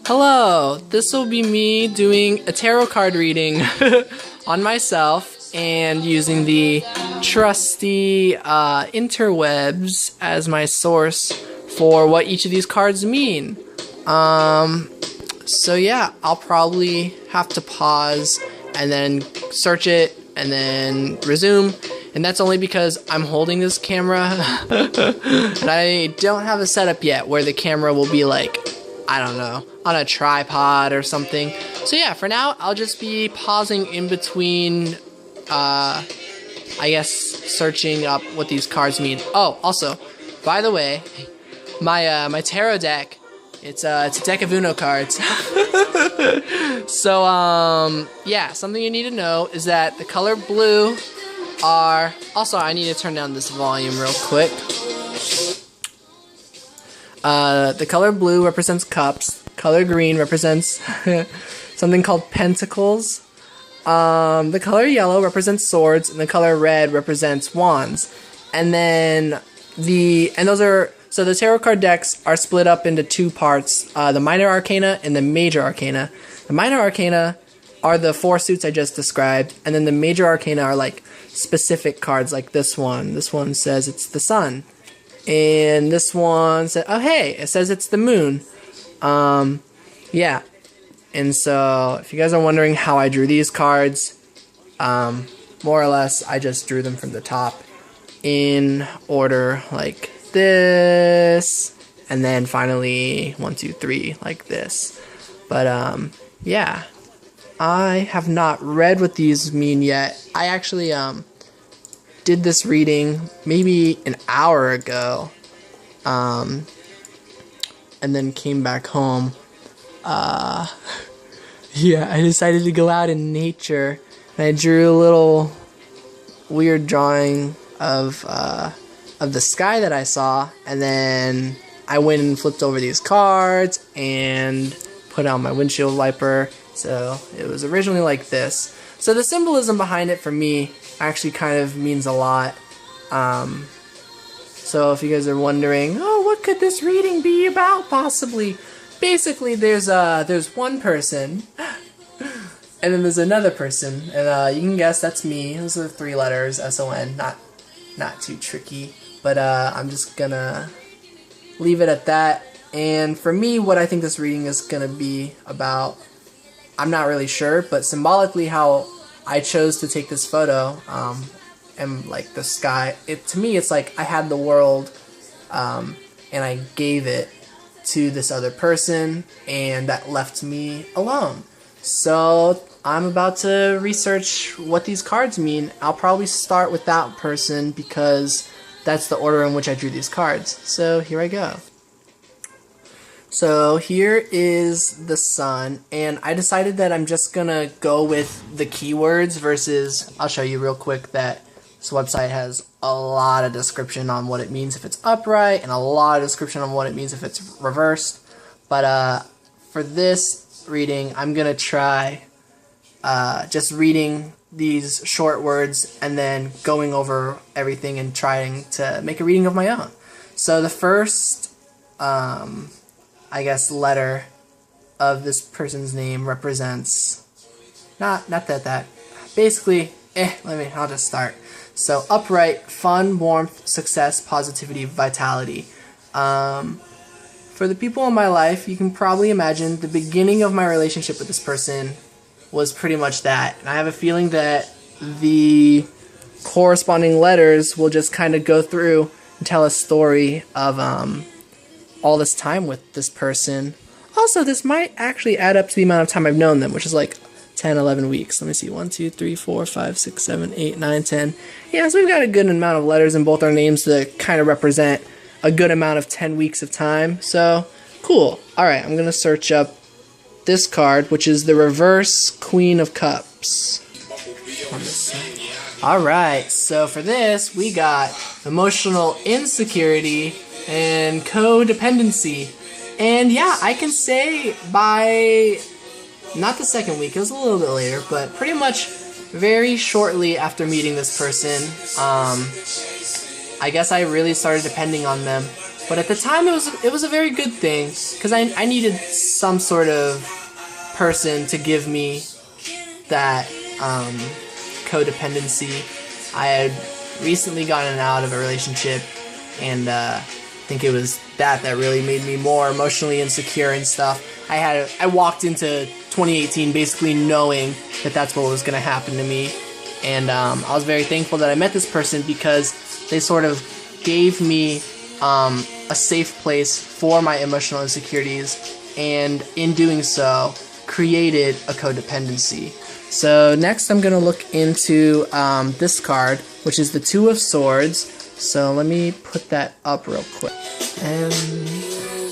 Hello, this will be me doing a tarot card reading on myself and using the trusty interwebs as my source for what each of these cards mean. So yeah, I'll probably have to pause and then search it and then resume. And that's only because I'm holding this camera and I don't have a setup yet where the camera will be like, I don't know, on a tripod or something. So yeah, for now, I'll just be pausing in between, I guess, searching up what these cards mean. Oh, also, by the way, my tarot deck, it's a deck of Uno cards. So, yeah, something you need to know is that the color blue are... Also, I need to turn down this volume real quick. The color blue represents cups, color green represents something called pentacles, the color yellow represents swords, and the color red represents wands. And then so the tarot card decks are split up into two parts, the minor arcana and the major arcana. The minor arcana are the four suits I just described, and then the major arcana are like specific cards like this one. This one says it's the sun. And this one said, oh hey, it says it's the moon. Yeah. And so, if you guys are wondering how I drew these cards, more or less, I just drew them from the top in order like this. And then finally, 1, 2, 3, like this. But, yeah. I have not read what these mean yet. I actually, did this reading maybe an hour ago, and then came back home. Yeah, I decided to go out in nature, and I drew a little weird drawing of the sky that I saw, and then I went and flipped over these cards and put on my windshield wiper. So it was originally like this. So the symbolism behind it for me actually kind of means a lot. So if you guys are wondering, oh, what could this reading be about possibly? Basically, there's one person, and then there's another person, and you can guess that's me. Those are the 3 letters, S-O-N, not too tricky, but I'm just gonna leave it at that. And for me, what I think this reading is gonna be about, I'm not really sure, but symbolically how I chose to take this photo, and like the sky, to me it's like I had the world, and I gave it to this other person, and that left me alone. So I'm about to research what these cards mean. I'll probably start with that person because that's the order in which I drew these cards. So here I go. So here is the sun, and I decided that I'm just gonna go with the keywords versus, I'll show you real quick that this website has a lot of description on what it means if it's upright, and a lot of description on what it means if it's reversed. But for this reading, I'm gonna try just reading these short words and then going over everything and trying to make a reading of my own. So the first, I guess, letter of this person's name represents, not that, basically, I'll just start. So, upright, fun, warmth, success, positivity, vitality. For the people in my life, you can probably imagine the beginning of my relationship with this person was pretty much that. And I have a feeling that the corresponding letters will just kind of go through and tell a story of, all this time with this person. Also, this might actually add up to the amount of time I've known them, which is like 10, 11 weeks. Let me see, 1, 2, 3, 4, 5, 6, 7, 8, 9, 10. Yeah, so we've got a good amount of letters in both our names to kind of represent a good amount of 10 weeks of time. So, cool. Alright, I'm going to search up this card, which is the reverse Queen of Cups. Alright, so for this, we got emotional insecurity and codependency. And yeah, I can say by, not the second week, it was a little bit later, but pretty much very shortly after meeting this person, I guess I really started depending on them But at the time, it was a very good thing, because I needed some sort of person to give me that codependency. I had recently gotten out of a relationship, and I think it was that really made me more emotionally insecure and stuff. I walked into 2018 basically knowing that that's what was going to happen to me, and I was very thankful that I met this person, because they sort of gave me a safe place for my emotional insecurities, and in doing so created a codependency. So next I'm going to look into this card, which is the Two of Swords. So let me put that up real quick. And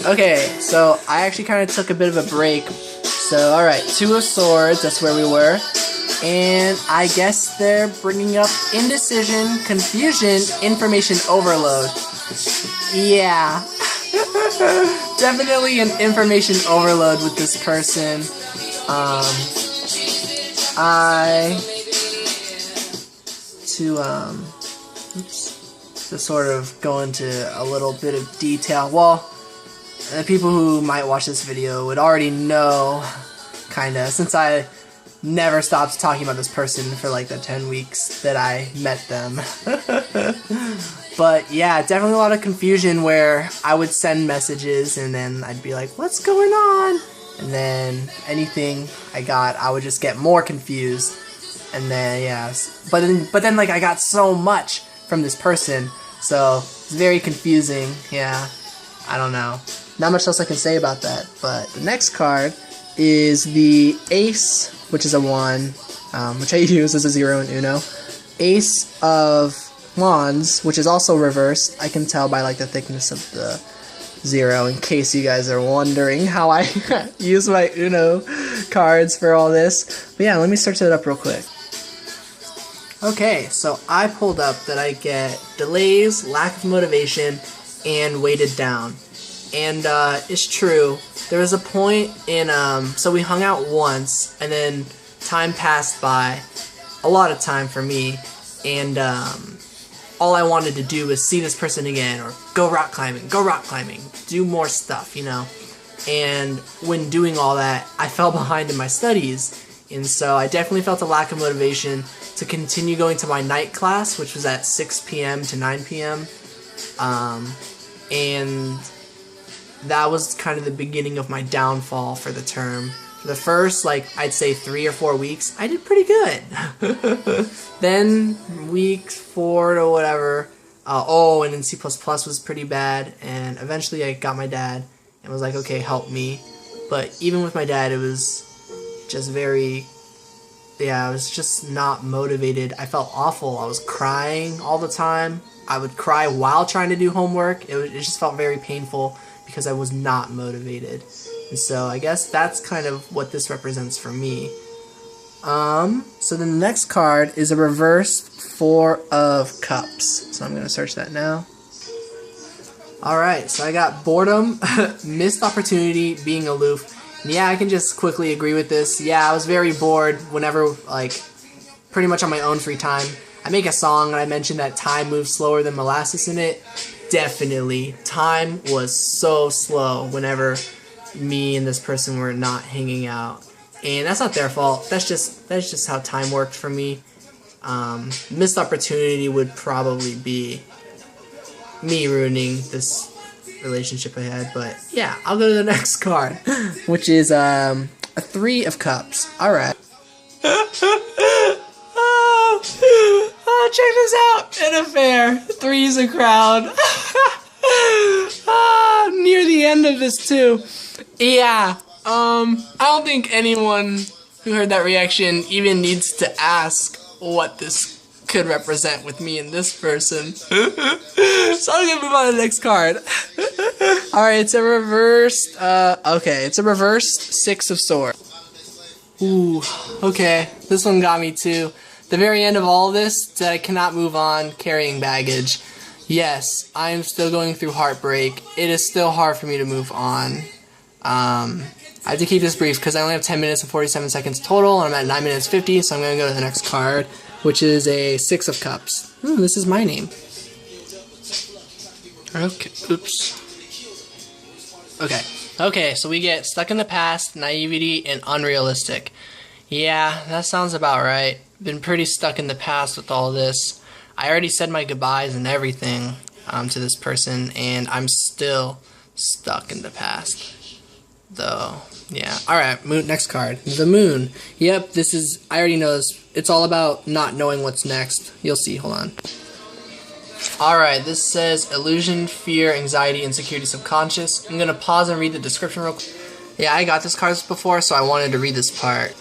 okay, so I actually kind of took a bit of a break. So alright, Two of Swords, that's where we were. And I guess they're bringing up indecision, confusion, information overload. Yeah. Definitely an information overload with this person. To sort of go into a little bit of detail. Well, the people who might watch this video would already know, kinda, since I never stopped talking about this person for like the 10 weeks that I met them. But yeah, definitely a lot of confusion where I would send messages and then I'd be like, what's going on? And then anything I got, I would just get more confused. And then, yeah, but then like I got so much from this person, so it's very confusing. Yeah, I don't know. Not much else I can say about that. But the next card is the Ace, which is a 1, which I use as a 0 in Uno. Ace of Wands, which is also reversed. I can tell by like the thickness of the 0, in case you guys are wondering how I use my Uno cards for all this. But yeah, let me search it up real quick. Okay, so I pulled up that I get delays, lack of motivation, and weighted down. And it's true. There was a point in, so we hung out once, and then time passed by, a lot of time for me, and all I wanted to do was see this person again, or go rock climbing, do more stuff, you know. And when doing all that, I fell behind in my studies, and so I definitely felt a lack of motivation to continue going to my night class, which was at 6 p.m. to 9 p.m. And that was kind of the beginning of my downfall for the term. For the first, like, I'd say 3 or 4 weeks, I did pretty good. Then, week 4 to whatever, and then C++ was pretty bad, and eventually I got my dad, and was like, okay, help me. But even with my dad, it was just I was just not motivated. I felt awful. I was crying all the time. I would cry while trying to do homework. It just felt very painful because I was not motivated. And so I guess that's kind of what this represents for me. So then the next card is a reversed 4 of Cups. So I'm going to search that now. Alright, so I got boredom, missed opportunity, being aloof. Yeah, I can just quickly agree with this. Yeah, I was very bored whenever, like, pretty much on my own free time. I make a song and I mentioned that time moves slower than molasses in it. Definitely. Time was so slow whenever me and this person were not hanging out. And that's not their fault. That's just how time worked for me. Missed opportunity would probably be me ruining this relationship I had, but yeah, I'll go to the next card, which is a 3 of Cups. Alright. Check this out! An affair. 3's a crowd. Near the end of this too. Yeah. I don't think anyone who heard that reaction even needs to ask what this could represent with me and this person. So I'm gonna move on to the next card. Alright, it's a reversed, it's a reversed 6 of Swords. Ooh, okay, this one got me too. The very end of all this, that I cannot move on, carrying baggage. Yes, I am still going through heartbreak. It is still hard for me to move on. I have to keep this brief because I only have 10 minutes and 47 seconds total, and I'm at 9 minutes 50, so I'm going to go to the next card, which is a 6 of Cups. This is my name. Okay, oops. Okay, so we get stuck in the past, naivety, and unrealistic. Yeah, that sounds about right. Been pretty stuck in the past with all this. I already said my goodbyes and everything to this person, and I'm still stuck in the past. Though, yeah. Alright, next card. The moon. Yep, this is, I already know this. It's all about not knowing what's next. You'll see, hold on. Alright, this says illusion, fear, anxiety, insecurity, subconscious. I'm gonna pause and read the description real quick. Yeah, I got this card before, so I wanted to read this part.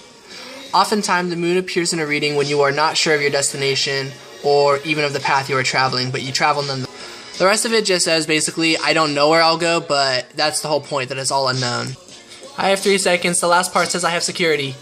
Oftentimes, the moon appears in a reading when you are not sure of your destination or even of the path you are traveling, but you travel nonetheless. The rest of it just says basically, I don't know where I'll go, but that's the whole point, that it's all unknown. I have 3 seconds. The last part says I have security.